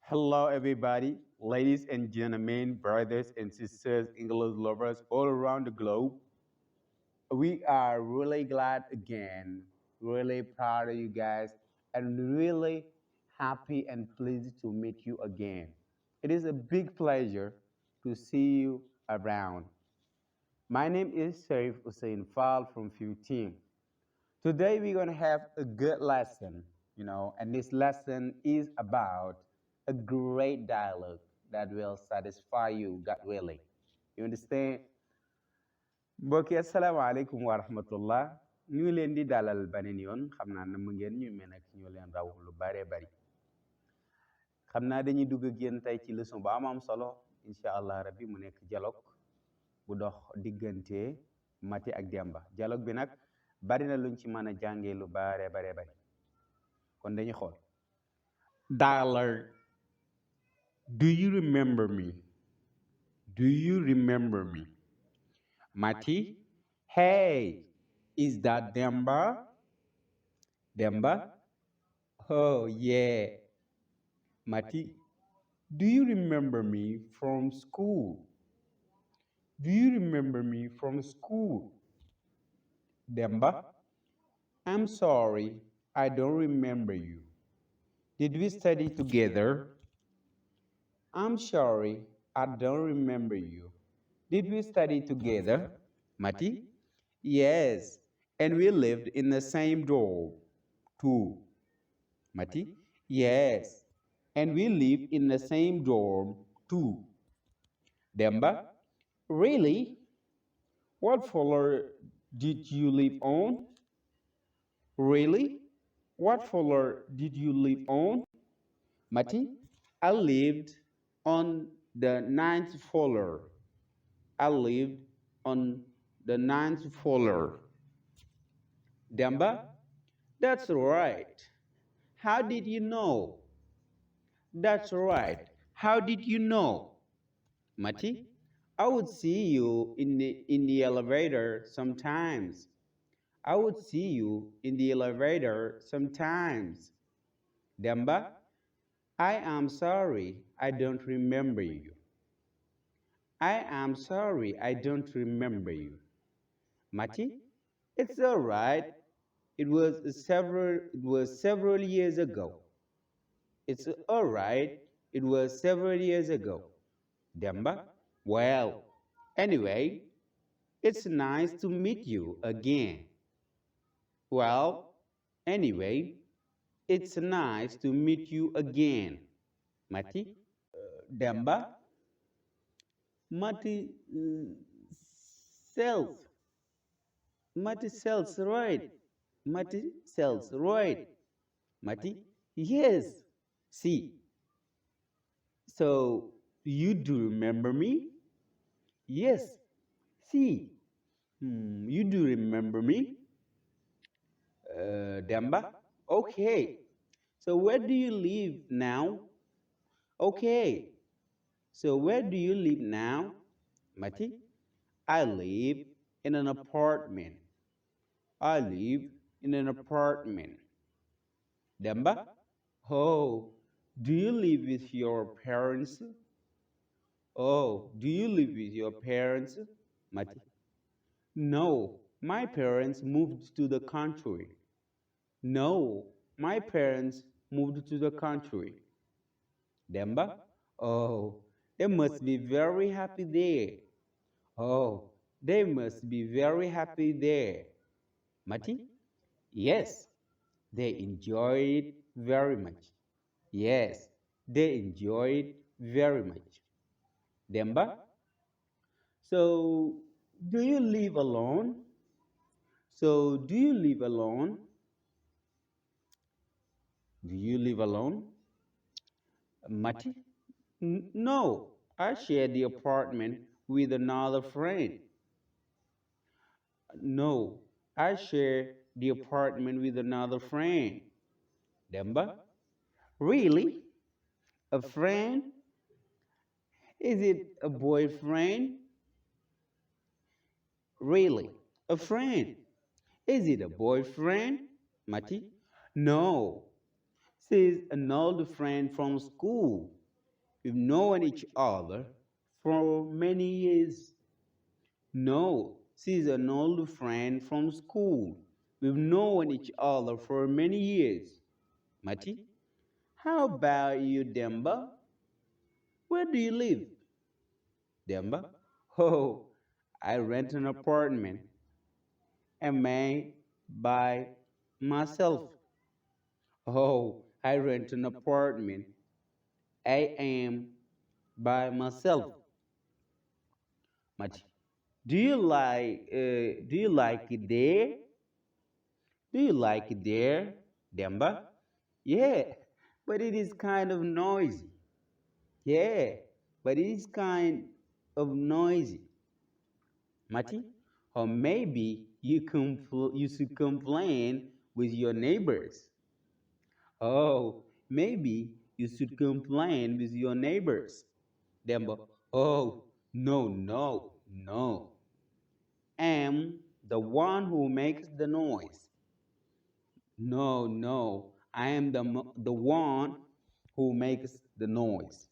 Hello, everybody, ladies and gentlemen, brothers and sisters, English lovers all around the globe. We are really glad again, really proud of you guys, and really happy and pleased to meet you again. It is a big pleasure to see you around. My name is Sharif Hussein Fall from 15. Today we're going to have a good lesson, and this lesson is about a great dialogue that will satisfy you, God willing. You understand? Mbokk yi asalaamaaleykum wa rahmatullah ñu ngi leen di dalal beneen yoon xam naa ne mu ngeen ñu mel nag ñu leen raw lu bare bari xam naa dañuy dugg ak yéen tey ci leçon bu am solo incha allah rabbi mu nekk dialogue bu dox diggante Mati ak Demba dialogue bi nag bari na luñ ci mën a jàngee lu bare bari kon dañuy xool dialogue. Do you remember me? Do you remember me? Mati, hey, is that Demba? Demba? Oh, yeah. Mati, do you remember me from school? Do you remember me from school? Demba, I'm sorry, I don't remember you. Did we study together? I'm sorry, I don't remember you. Did we study together? Mati? Yes, and we lived in the same dorm, too. Mati? Yes, and we lived in the same dorm, too. Demba? Really? What floor did you live on? Really? What floor did you live on? Mati? I lived on the ninth floor. I lived on the ninth floor. Demba? That's right. How did you know? That's right. How did you know? Mati? I would see you in the elevator sometimes. I would see you in the elevator sometimes. Demba? I am sorry, I don't remember you. I am sorry, I don't remember you. Mati? It's all right. It was several years ago. It's all right. It was several years ago. Demba? Well, anyway, it's nice to meet you again. Well, anyway, it's nice to meet you again. Mati? Demba? Mati sells. Mati sells, right? Mati sells, right? Mati? Yes. See. So, you do remember me? Yes. See. You do remember me? Demba? Okay. So, where do you live now? Okay. So, where do you live now? Mati? I live in an apartment. I live in an apartment. Demba? Oh, do you live with your parents? Oh, do you live with your parents? Mati? No, my parents moved to the country. No, my parents moved to the country. Demba? Oh, they must be very happy there. Oh, they must be very happy there. Mati? Yes, they enjoy it very much. Yes, they enjoy it very much. Demba? So, do you live alone? So, do you live alone? Do you live alone? Mati? No, I share the apartment with another friend. No, I share the apartment with another friend. Demba? Really? A friend? Is it a boyfriend? Really? A friend? Is it a boyfriend? Mati? No. She's an old friend from school. We've known each other for many years. No, she's an old friend from school. We've known each other for many years. Mati, how about you, Demba? Where do you live? Demba, oh, I rent an apartment. Am I by myself? Oh, I rent an apartment. I am by myself. Mati, do you like it there? Do you like it there, Demba? Yeah, but it is kind of noisy. Yeah, but it is kind of noisy. Mati, or maybe you should complain with your neighbors. Oh, maybe you should complain with your neighbors. Demba, oh, no, no, no. I'm the one who makes the noise. No, no, I am the one who makes the noise.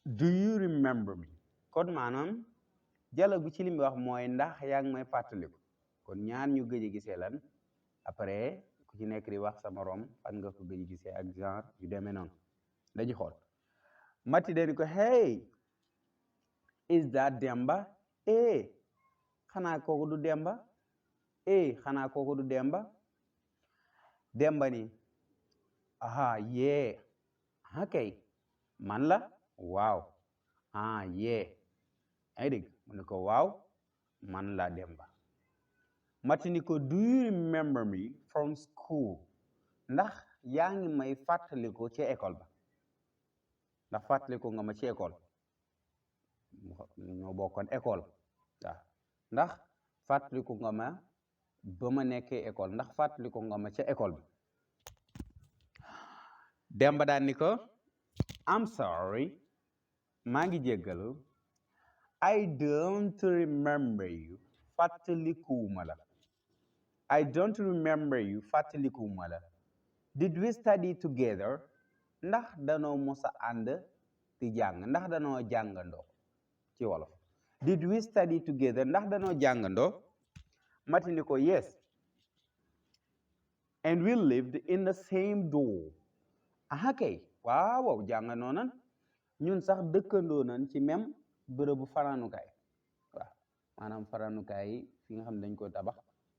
Do you remember me? Kon maanaam dialogue bi ci li muy wax mooy ndax yaa ngi may fàttaliku kon ñaar ñu gëj a gisee lan après ku ci nekk di wax sa morom fan nga ko gëj a gisee ak genre yu demee noonu dañuy xool Mati dañu ko hey is that Demba eh xanaa kooku du Demba xanaa kooku du Demba Demba ni aha yee kay man la waaw yee yaa ngi dégg mu ne ko waaw man la Demba Mati ni ko do you remember me from school ndax yaa ngi may fàttaliku ci école ba ndax fàttaliku nga ma ci école ñoo bokkoon école waaw ndax fàttaliku nga ma ba ma nekkee école ndax fàttaliku nga ma ca école bi Demba daan ni ko I'm sorry maa ngi jéggalu I don't remember you fàttalikuwuma la I don't remember you fàttalikuwuma la did we study together ndax danoo mos a ànd di jàng ndax danoo jàngandoo ci wolof did we study together ndax danoo jàngandoo Mati ni ko yes and we lived in the same door kay waaw jàngandoo nan ñun sax dëkkandoo nan ci même bërëbu fanaanukaay waaw maanaam fanaanukaay yi fi nga xam ne dañ ko tabax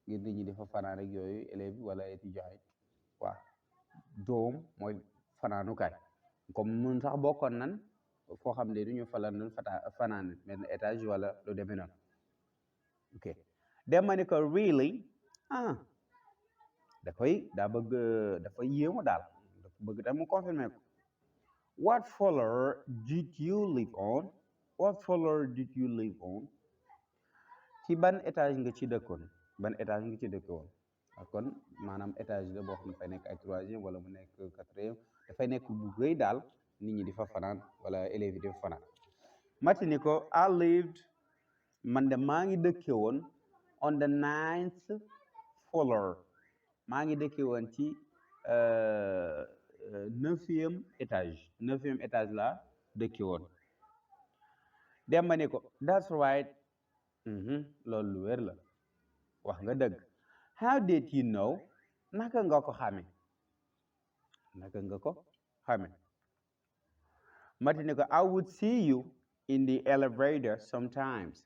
ngir nit ñi di fa fanaan rek yooyu élèves yi wala étudiants yi waaw doom mooy fanaanukaay comme ñun sax bokkoon nan foo xam ne du ñu falan doon fanaan benn étage wala lu demee noonu ok Demba ni ko really daa bëgg dafa yéemu daal dafa bëgg tam mu confirmer ko what floor did you live on what floor did you live on ci ban étage nga ci dëkkoon ban étage nga ci dëkkoon kon maanaam étage la boo xam ne dafay nekk ay troisième wala mu nekk quatrième dafay nekk bu rëy daal nit ñi di fa fanaan wala élèves yi di fa fanaan Mati ni ko I lived man de maa ngi dëkke woon on the 9th floor maa ngi dëkke woon ci 9e étage la dëkke woon Demba ni ko that's right loolu lu wér la wax nga dëgg how did you know naka nga ko xame Mati ni ko I would see you in the elevator sometimes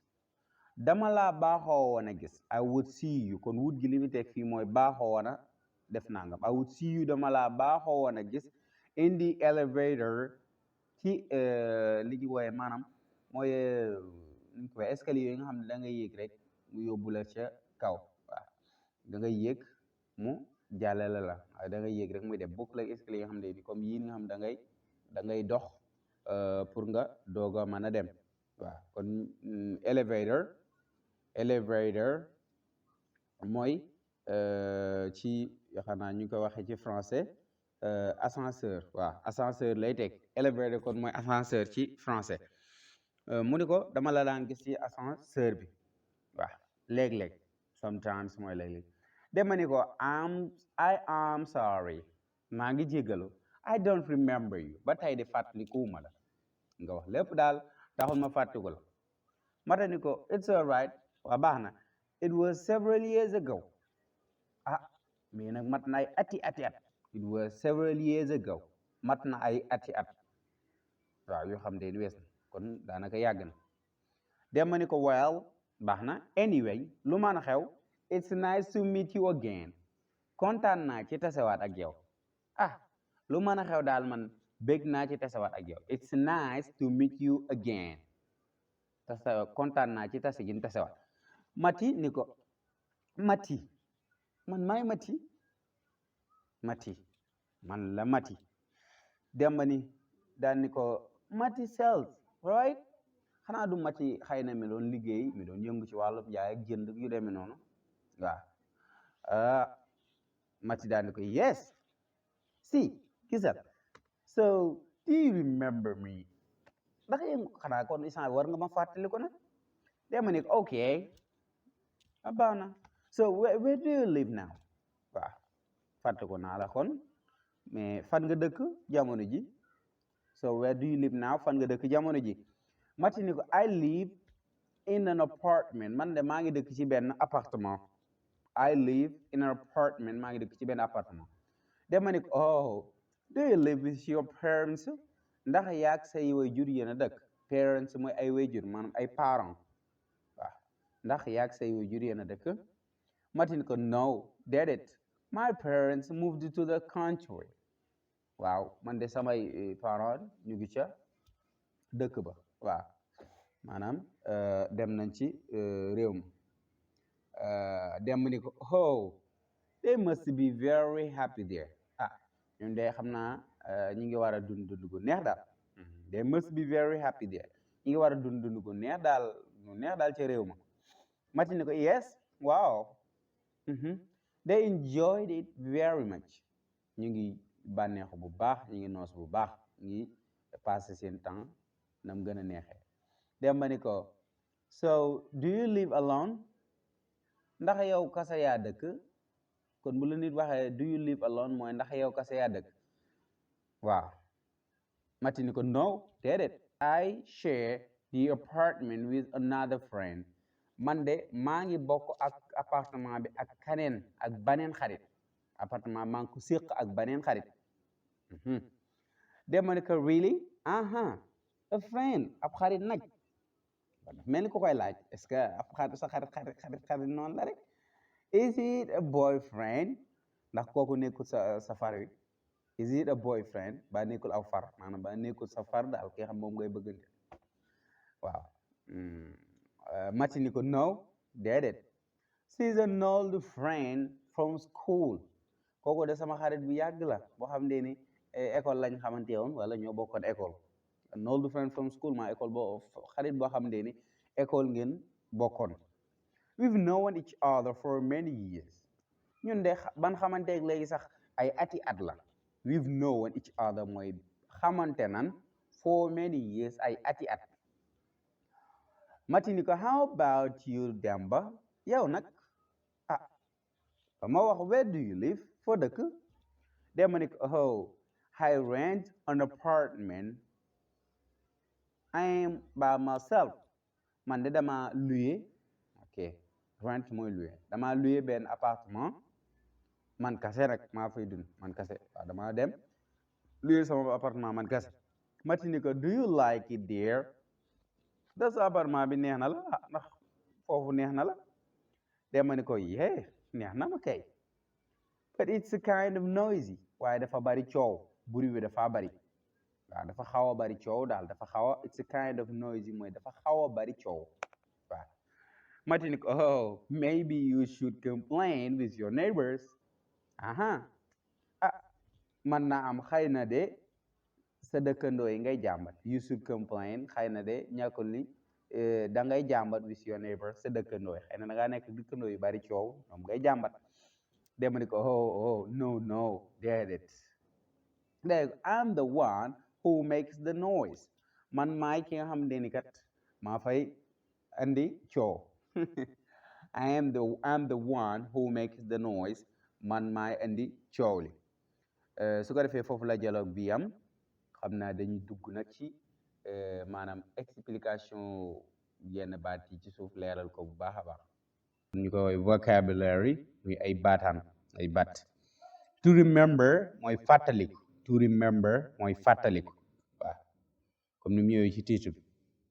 dama laa baaxoo woon a gis I would see you kon wut gi li mu teg fii mooy baaxoo woon a def nangam I would see you dama laa baaxoo woon a gis in the elevator ci li ñu wooye maanaam mooy ñu ko escalier yi nga xam ne da ngay yéeg rek mu yóbbu la ca kaw waaw da ngay yéeg mu jàllale la waaye da ngay yéeg rek muy dem bokk la escalier yi nga xam ne comme yii nga xam da ngay dox pour nga doog a mën a dem waaw kon elevator mooy ci xanaa ñu ko waxee ci français ascenseur waaw ascenseur lay teg elevator kon mooy ascenseur ci français mu ni ko dama la daan gis ci ascenseur bi waaw léeg-léeg sometimes mooy léeg-léeg dama ni ko I am sorry maa ngi jégalu I don't remember you ba tey de fàttalikuwuma la nga wax lépp daal taxul ma fàttiku la mata ni ko it's all right waa baax na it was several years ago ah mais nag mat na ay ati at it was several years ago mat na ay ati at waaw yoo xam ne wees na kon daanaka yàgg na dem ma ni ko well baax na anyway lu mën a xew it's nice to meet you again kontaan naa ci tasewaat ak yow ah lu mën a xew daal man bég naa ci tasewaat ak yow it's nice to meet you again kontaan naa ci tase gin tasewaat mati ni ko mati man maay mati man la mati dem ma ni daan ni ko mati sells right xanaa du mati xëy na mi doon liggéey mi doon yëngu ci wàllu jaay ak jënd yu demee noonu waaw mati daan ni ko yes see gisal so do you remember me ndax yéen xanaa kon isaan war nga ma fàttali ko nag dem ma ni ok baax na so where do you live now waaw fàtte ko naa la kon mais fan nga dëkk jamono ji so where do you live now fan nga dëkk jamono ji mati ni ko I live in an apartment man de maa ngi dëkk ci benn appartement I live in an apartment maa ngi dëkk ci benn appartement dama ni ko oh do you live with your parents ndax yaag say waajur yéen a dëkk parents mooy ay waajur maanaam ay parents waaw ndax yaag say waajur yéen a dëkk mati ni ko no déedéet my parents moved to the country waaw man de samay parents ñu ngi ca dëkk ba waaw maanaam dem nañ ci réew mi dem ni ko oh they must be very happy there ñun de xam naa ñi ngi war a dund gu neex daal they must be very happy there ñi ngi war a dund gu neex daal ca réew ma mati ni ko yes waaw they enjoyed it very much ñu ngi bànneexu bu baax ñu ngi noos bu baax ñu ngi passé seen temps nam gën a neexee dem ba ni ko so do you live alone ndax yow kasa yaa dëkk kon bu la nit waxee do you live alone mooy ndax yow kasa yaa dëkk waaw mati ni ko no déedéet I share the apartment with another friend man de maa ngi bokk ak appartement bi ak kaneen ak baneen xarit appartement maa ngi ko séq ak baneen xarit dem ma ne ko really a friend ab xarit nag mel ni ko koy laaj est-ce que ab xarit sa xarit noonu la rek is it a boyfriend ndax kooku nekkul sa far wi is it a boyfriend ba nekkul aw far maanaam ba nekkul sa far daal ki xam moom ngay bëggante waaw mati ni ko no déedéet she's an old friend from school kooku de sama xarit bu yàgg la boo xam ne ni école lañ xamante woon wala ñoo bokkoon école an old friend from school maa école boo xarit boo xam ne ni école ngeen bokkoon we've known each other for many years ñun de ban xamanteeg léegi sax ay ati at la we've known each other mooy xamante nan for many years ay ati at mati ni ko how about you Demba yow nag ma wax where do you live foo dëkk Demba ni ko oh I rent an apartment I'm by myself man de dama loué ok rent mooy loué dama loué benn appartement man kase rek maa fay dund man kase waaw dama dem loué sama appartement man kase mati ni ko do you like it there da sa appartement bi neex na la ndax foofu neex na la Demba ni ko yee neex na ma kay but it's kind of noisy waaye dafa bari coow bruit bi dafa bari waaw dafa xaw a bari coow daal dafa xaw a it's kind of noisy mooy dafa xaw a bari coow waaw mati ni ko oh maybe you should complain with your neighbors man naa am xëy na de sa dëkkandoo yi ngay jàmbat you should complain xëy na de ñàkkul ni da ngay jàmbat with your neighbors sa dëkkandoo yi xëy na da ngaa nekk dëkkandoo yu bari coow ñoom ngay jàmbat Demba ni ko oh no déedéet I'm the one who makes the noise man maay ki nga xam ne ni kat maa fay andi coow I'm the one who makes the noise man maay indi coow li su ko defee foofu la dialogue bi am xam naa dañuy dugg nag ci maanaam explication yenn baat yi ci suuf leeral ko bu baax a baax ñu koy vocabulary muy ay baataan ay baat to remember mooy fàttaliku to remember mooy fàttaliku waaw comme ni mu ñëwee ci titre bi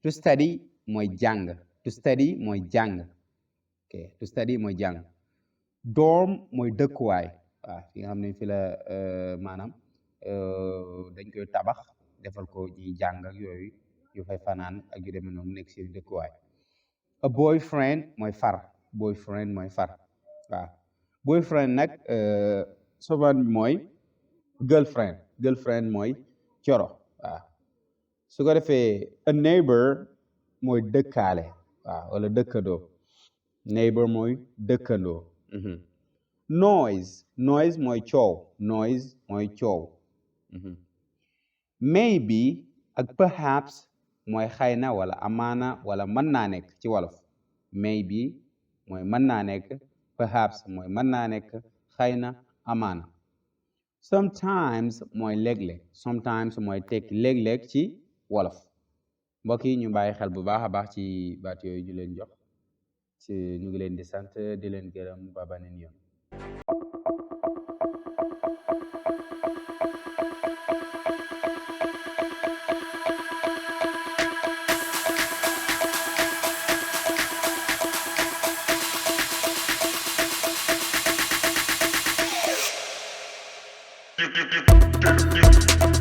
to study mooy jàng to study mooy jàng ok to study mooy jàng dorm mooy dëkkuwaay waaw fi nga xam ne fi la maanaam dañ koy tabax defal ko ñuy jàng ak yooyu yu fay fanaan ak yu demee noonu nekk seen dëkkuwaay a boyfriend mooy far boyfriend mooy far waaw boyfriend nag souvent mooy girlfriend girlfriend mooy coro waaw su ko defee a neighbor mooy dëkkaale waaw wala dëkkandoo neighbor mooy dëkkandoo noise noise mooy coow noise mooy coow maybe ak perhaps mooy xëy na wala amaana wala mën naa nekk ci wolof maybe mooy mën naa nekk perhaps mooy mën naa nekk xëy na amaana sometimes mooy léeg-léeg sometimes mooy tekki léeg-léeg ci wolof mbokk yi ñu bàyyi xel bu baax a baax ci baat yooyu ñu leen jox ci ñu ngi leen di sant di leen gërëm ba beneen yoon do do do do do